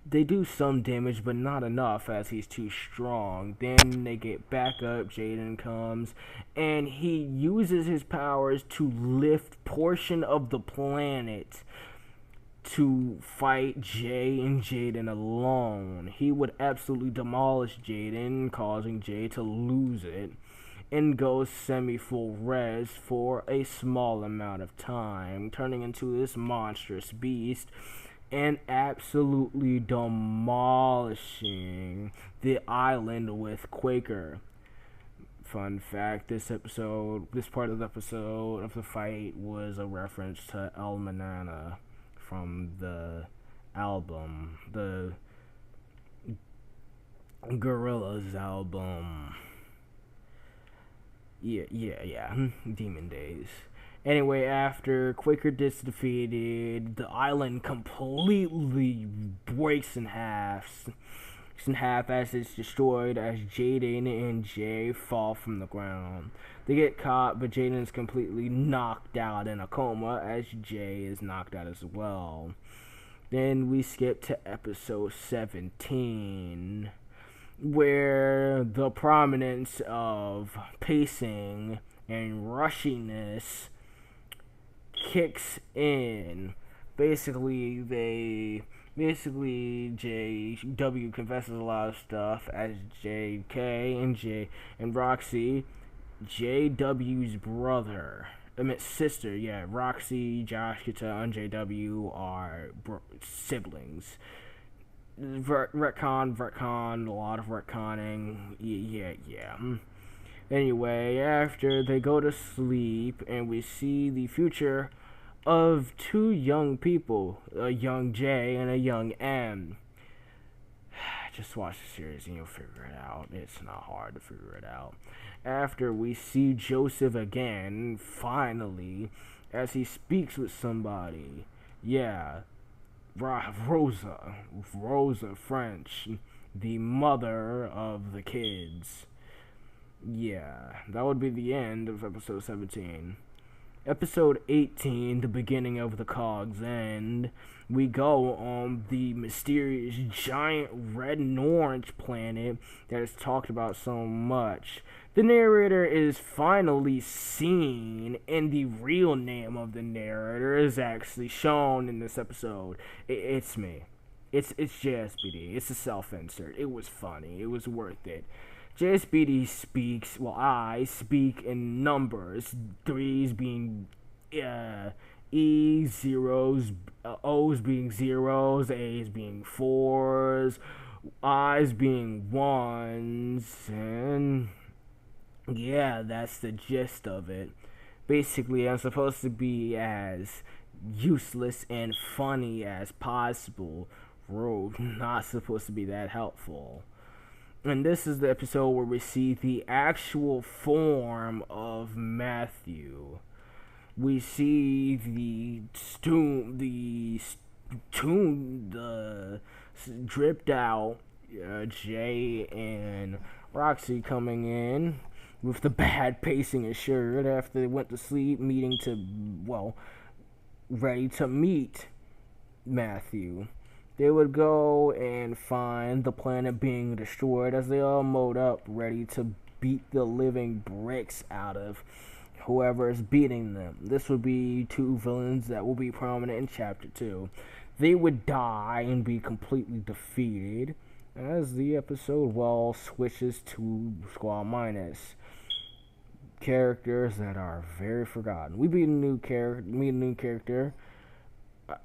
They do some damage, but not enough as he's too strong. Then they get back up, Jaden comes, and he uses his powers to lift portion of the planet to fight Jay and Jaden alone. He would absolutely demolish Jaden, causing Jay to lose it, and goes semi-full res for a small amount of time, turning into this monstrous beast and absolutely demolishing the island with Quaker. Fun fact, this part of the episode of the fight was a reference to El Manana from the album, the Gorillaz album. Yeah. Demon Days. Anyway, after Quaker gets defeated, the island completely breaks in half. As it's destroyed as Jaden and Jay fall from the ground. They get caught, but Jaden is completely knocked out in a coma as Jay is knocked out as well. Then we skip to episode 17, where the prominence of pacing and rushiness kicks in. Basically, JW confesses a lot of stuff as JK and Roxy, JW's sister, Roxy, Josh, Kita, and JW are siblings. Retcon, a lot of retconning, yeah. Anyway, after they go to sleep and we see the future of two young people, a young J and a young M. Just watch the series and you'll figure it out. It's not hard to figure it out. After we see Joseph again, finally, as he speaks with somebody. Yeah, Rosa French, the mother of the kids. Yeah, that would be the end of episode 17. Episode 18, the beginning of the Cog's End, we go on the mysterious giant red and orange planet that is talked about so much. The narrator is finally seen, and the real name of the narrator is actually shown in this episode. It's me. It's jazz.sb.d. It's a self-insert. It was funny. It was worth it. jazz.sb.d speaks, well, I speak in numbers, threes being E, zeros, O's being zeros, A's being fours, I's being ones, and yeah, that's the gist of it. Basically, I'm supposed to be as useless and funny as possible. Rogue, not supposed to be that helpful. And this is the episode where we see the actual form of Matthew. We see the dripped out Jay and Roxy coming in with the bad pacing and shirt after they went to sleep, ready to meet Matthew. They would go and find the planet being destroyed as they all mowed up, ready to beat the living bricks out of whoever is beating them. This would be two villains that will be prominent in Chapter 2. They would die and be completely defeated as the episode switches to Squad Minus. Characters that are very forgotten. We meet a new character.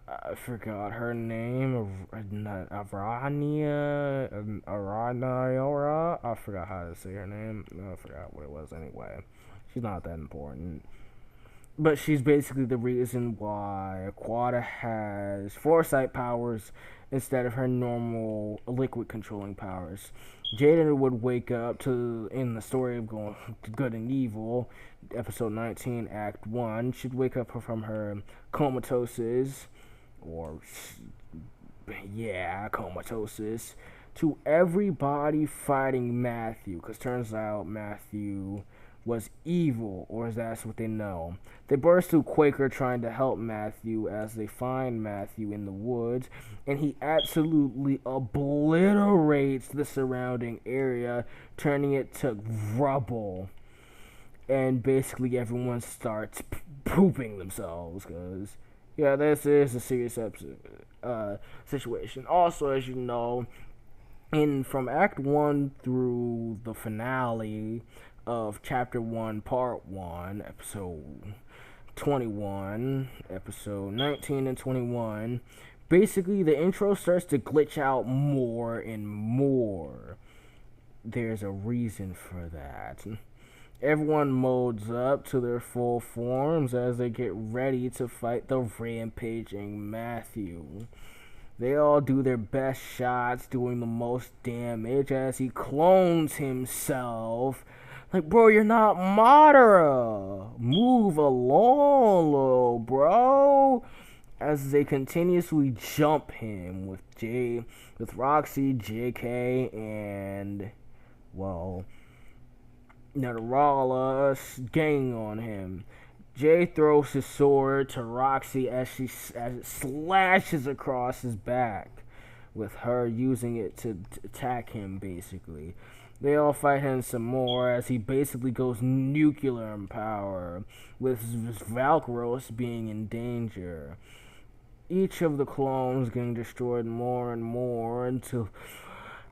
I forgot her name. Araniora. I forgot how to say her name. I forgot what it was anyway. She's not that important. But she's basically the reason why Aquata has foresight powers instead of her normal liquid controlling powers. Jaden would wake up in the story of going to Good and Evil, episode 19, Act 1. She'd wake up from her comatosis, comatosis, to everybody fighting Matthew, because turns out Matthew was evil, or that's what they know. They burst through Quaker trying to help Matthew as they find Matthew in the woods, and he absolutely obliterates the surrounding area, turning it to rubble. And basically everyone starts pooping themselves, because, yeah, this is a serious situation. Also, as you know, from Act 1 through the finale of Chapter 1, Part 1, Episode 21, Episode 19 and 21, basically the intro starts to glitch out more and more. There's a reason for that. Everyone molds up to their full forms as they get ready to fight the rampaging Matthew. They all do their best shots, doing the most damage as he clones himself. Like, bro, you're not Madara. Move along, little bro. As they continuously jump him with Roxy, JK, and, Nadarala gang on him. Jay throws his sword to Roxy as it slashes across his back, with her using it to attack him, basically. They all fight him some more as he basically goes nuclear in power, with Valkyros being in danger. Each of the clones getting destroyed more and more until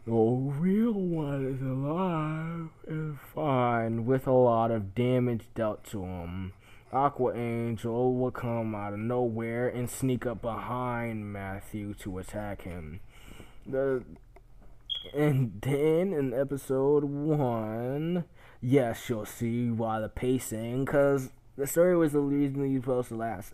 the real one is alive and fine, with a lot of damage dealt to him. Aqua Angel will come out of nowhere and sneak up behind Matthew to attack him. And then in episode 1, yes, you'll see why the pacing, because the story was originally supposed to last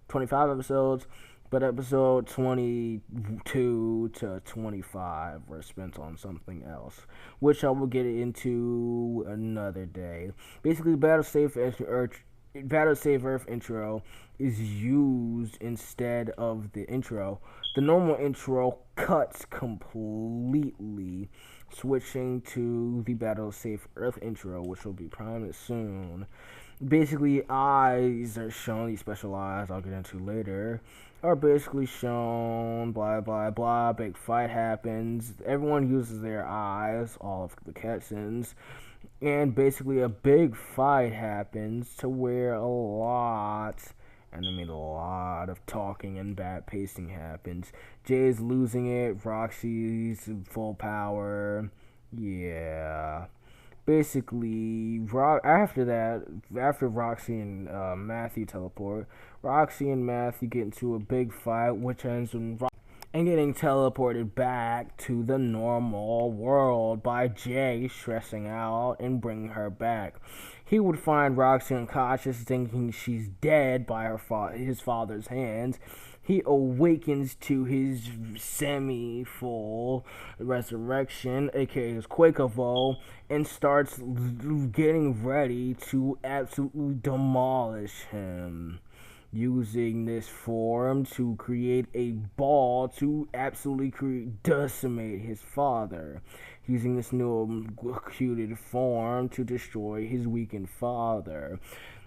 25 episodes, but episode 22 to 25 were spent on something else, which I will get into another day. Basically, Battle Save Earth intro is used instead of the intro. The normal intro cuts completely Switching to the Battle Safe Earth intro, which will be primed soon. Basically, eyes are shown, these special eyes I'll get into later, are basically shown, blah blah blah, big fight happens, everyone uses their eyes, all of the cutscenes, and basically a big fight happens to where a lot, and I mean a lot of talking and bad pacing happens. Jay's losing it, Roxy's in full power, yeah. Basically, after Roxy and Matthew teleport, Roxy and Matthew get into a big fight, which ends in and getting teleported back to the normal world by Jay stressing out and bringing her back. He would find Roxy unconscious, thinking she's dead by his father's hands. He awakens to his semi-full resurrection, aka his Quakevo, and starts getting ready to absolutely demolish him, using this form to create a ball to absolutely decimate his father, using this new executed form to destroy his weakened father,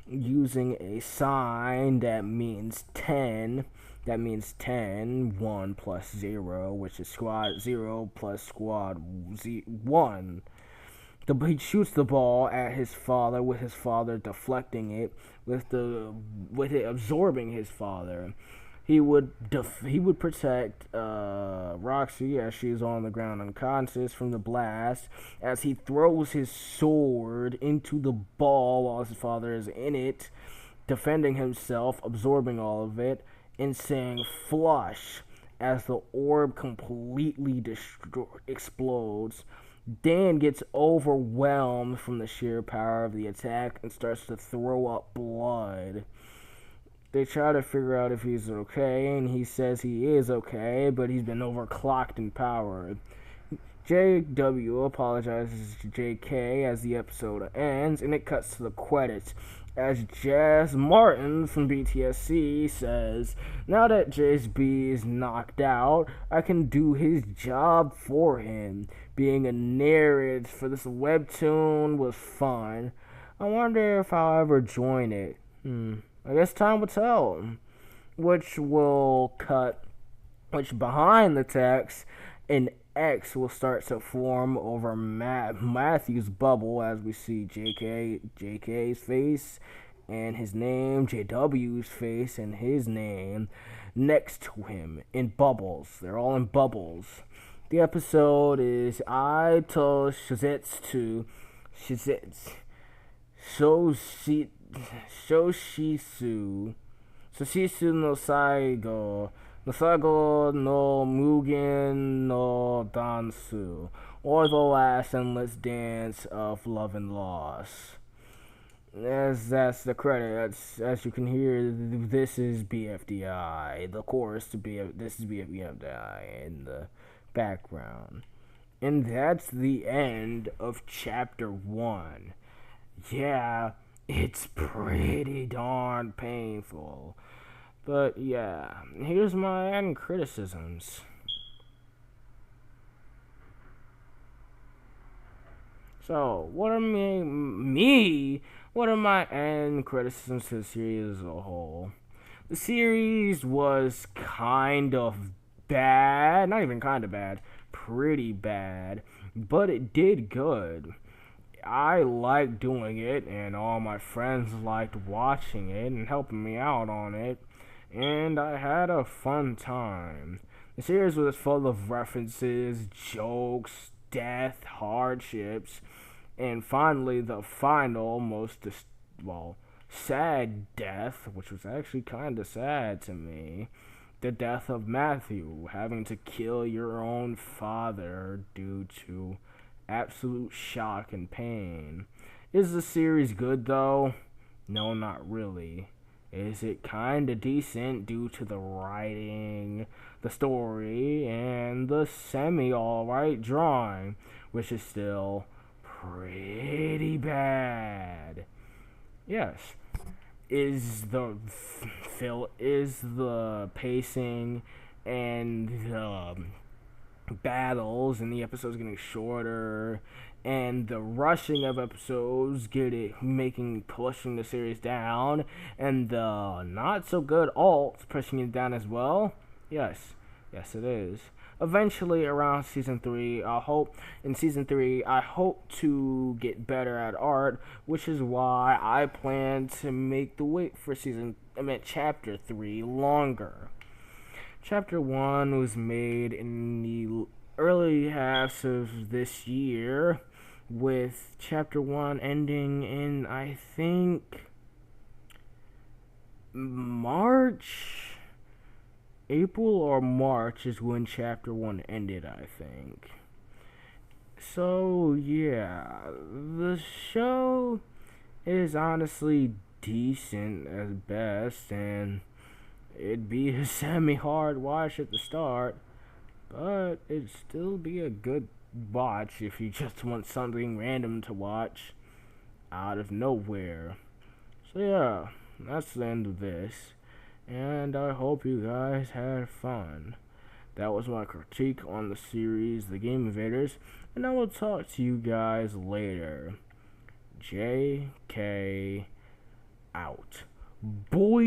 using a sign that means 10. That means 10, 1 plus 0, which is squad 0 plus squad 1. He shoots the ball at his father, with his father deflecting it, with it absorbing his father. He would protect Roxy as she is on the ground unconscious from the blast, as he throws his sword into the ball while his father is in it, defending himself, absorbing all of it, and saying flush as the orb completely explodes. Dan gets overwhelmed from the sheer power of the attack and starts to throw up blood. They try to figure out if he's okay, and he says he is okay, but he's been overclocked and powered. JW apologizes to JK as the episode ends, and it cuts to the credits, as Jazz Martin from BTSC says, "Now that JSB is knocked out, I can do his job for him. Being a narrator for this webtoon was fun. I wonder if I'll ever join it. I guess time will tell." Which behind the text, an X will start to form over Matthew's bubble, as we see JK's face and his name, JW's face and his name next to him in bubbles. They're all in bubbles. The episode is I to Shizetsu Shoshisu no Saigo no Mugen no Dansu, or the last endless dance of love and loss. That's the credit. As you can hear, this is BFDI. The chorus to this is BFDI in the background. And that's the end of chapter 1. Yeah, it's pretty darn painful. But yeah, here's my end criticisms. So, what are my end criticisms to the series as a whole? The series was kind of bad, not even kind of bad, pretty bad, but it did good. I liked doing it, and all my friends liked watching it and helping me out on it, and I had a fun time. The series was full of references, jokes, death, hardships, and finally the final, sad death, which was actually kind of sad to me. The death of Matthew, having to kill your own father due to absolute shock and pain. Is the series good though? No, not really. Is it kinda decent due to the writing, the story, and the semi-alright drawing, which is still pretty bad? Yes. Is the pacing and battles and the episodes getting shorter, and the rushing of episodes pushing the series down, and the not so good alts pushing it down as well. Yes, yes it is. Eventually, around season 3, I hope to get better at art, which is why I plan to make the wait for chapter 3 longer. Chapter 1 was made in the early halves of this year, with chapter 1 ending in, I think, April or March is when chapter 1 ended, I think. So, yeah, the show is honestly decent at best, and it'd be a semi-hard watch at the start, but it'd still be a good watch if you just want something random to watch out of nowhere. So yeah, that's the end of this, and I hope you guys had fun. That was my critique on the series The Game Invaders, and I will talk to you guys later. JK out. Boy!